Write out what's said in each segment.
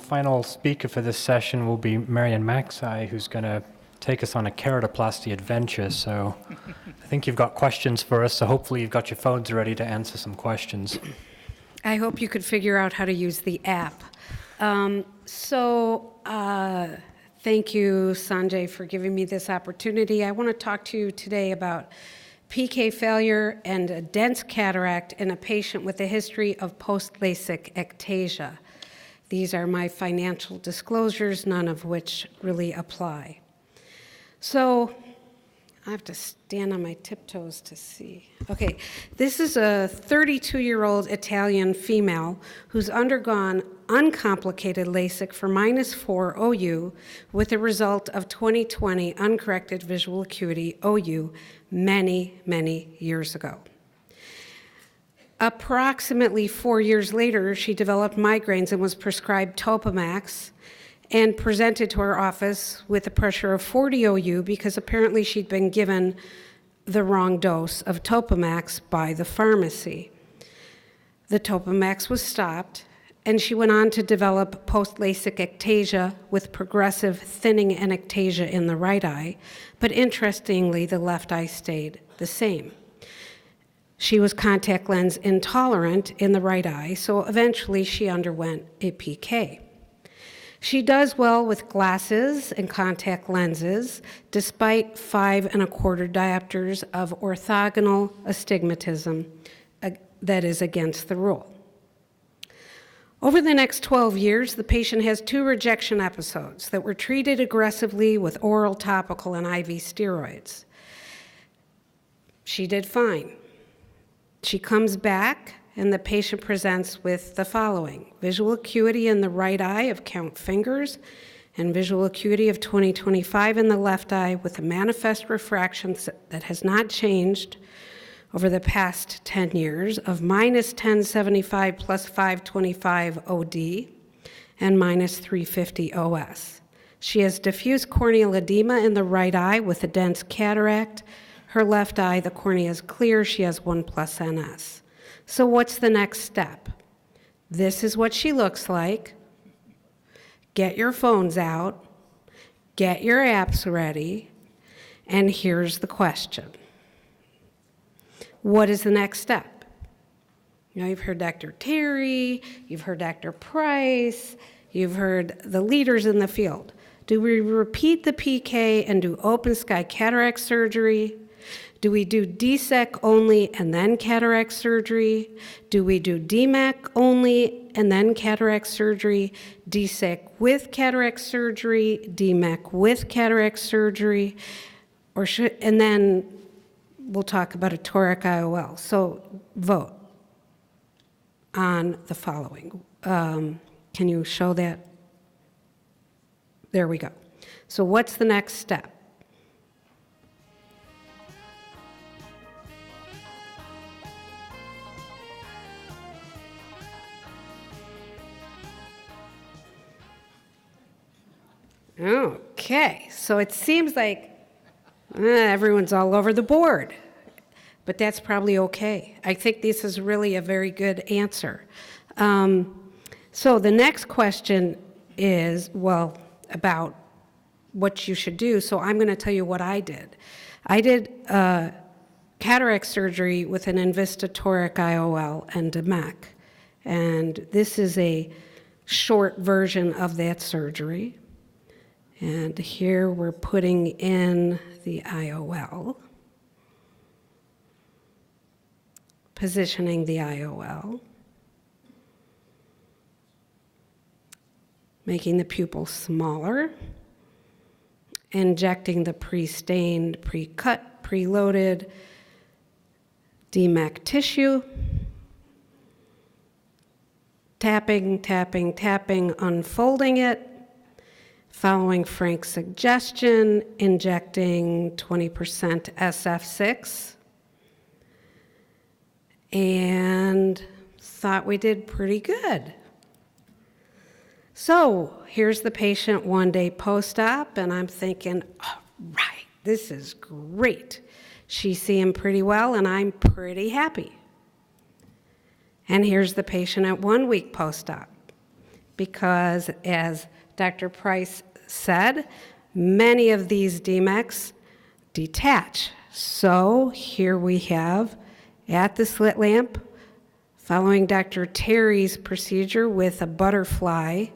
final speaker for this session will be Marian Maxey, who's going to take us on a keratoplasty adventure. So I think you've got questions for us, so hopefully you've got your phones ready to answer some questions. I hope you could figure out how to use the app. Thank you, Sanjay, for giving me this opportunity. I want to talk to you today about PK failure and a dense cataract in a patient with a history of post-LASIK ectasia. These are my financial disclosures, none of which really apply. So I have to stand on my tiptoes to see. Okay, this is a 32-year-old Italian female who's undergone uncomplicated LASIK for -4 OU with a result of 20/20 uncorrected visual acuity OU many, many years ago. Approximately 4 years later, she developed migraines and was prescribed Topamax and presented to our office with a pressure of 40 OU because apparently she'd been given the wrong dose of Topamax by the pharmacy. The Topamax was stopped, and she went on to develop post-LASIK ectasia with progressive thinning and ectasia in the right eye, but interestingly, the left eye stayed the same. She was contact lens intolerant in the right eye, so eventually she underwent a PK. She does well with glasses and contact lenses, despite 5 1/4 diopters of orthogonal astigmatism that is against the rule. Over the next 12 years, the patient has 2 rejection episodes that were treated aggressively with oral, topical, and IV steroids. She did fine. She comes back, and the patient presents with the following: visual acuity in the right eye of count fingers, and visual acuity of 20/25 in the left eye with a manifest refraction that has not changed over the past 10 years of -1075 plus 525 OD and -350 OS. She has diffuse corneal edema in the right eye with a dense cataract. Her left eye, the cornea is clear. She has 1+ NS. So what's the next step? This is what she looks like. Get your phones out, get your apps ready, and here's the question. What is the next step? You know, you've heard Dr. Terry, you've heard Dr. Price, you've heard the leaders in the field. Do we repeat the PK and do open sky cataract surgery? Do we do DSEC only and then cataract surgery? Do we do DMAC only and then cataract surgery? DSEC with cataract surgery, DMAC with cataract surgery, and then we'll talk about a toric IOL. So vote on the following. Can you show that? There we go. So what's the next step? Okay, so it seems like everyone's all over the board, but that's probably okay. I think this is really a very good answer. So the next question is, well, about what you should do. So I'm going to tell you what I did. I did cataract surgery with an Invista toric IOL and DMAC, and this is a short version of that surgery. And here we're putting in the IOL, positioning the IOL, making the pupil smaller, injecting the pre-stained, pre-cut, preloaded DMAC tissue, tapping, tapping, tapping, unfolding it, following Frank's suggestion, injecting 20% SF6, and thought we did pretty good. So here's the patient one day post-op, and I'm thinking, all right, this is great. She's seeing pretty well, and I'm pretty happy. And here's the patient at 1 week post-op. because, as Dr. Price said, many of these DMECs detach. So here we have, at the Slit Lamp, following Dr. Terry's procedure with a butterfly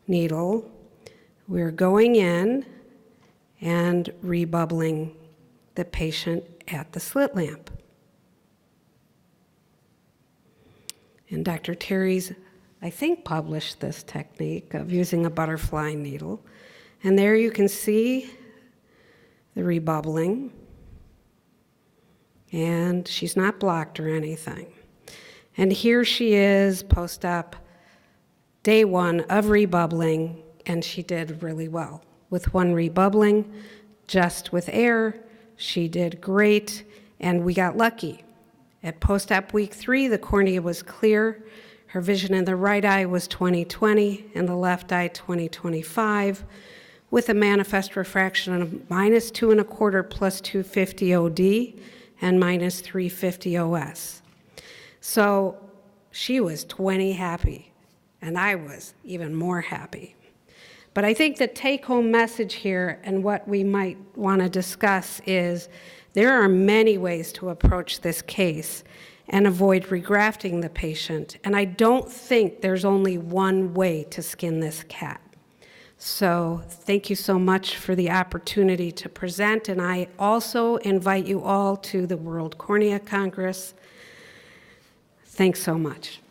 needle, we're going in and rebubbling the patient at the Slit Lamp. And Dr. Terry's, I think, published this technique of using a butterfly needle. And there you can see the rebubbling. And she's not blocked or anything. And here she is, post-op, day 1 of rebubbling, and she did really well. With 1 rebubbling, just with air, she did great, and we got lucky. At post-op week 3, the cornea was clear. Her vision in the right eye was 20/20, and the left eye 20/25, with a manifest refraction of -2.25 plus 250 OD and -350 OS. So she was 20 happy, and I was even more happy. But I think the take-home message here and what we might want to discuss is there are many ways to approach this case and avoid regrafting the patient, and I don't think there's only one way to skin this cat. So thank you so much for the opportunity to present, and I also invite you all to the World Cornea Congress. Thanks so much.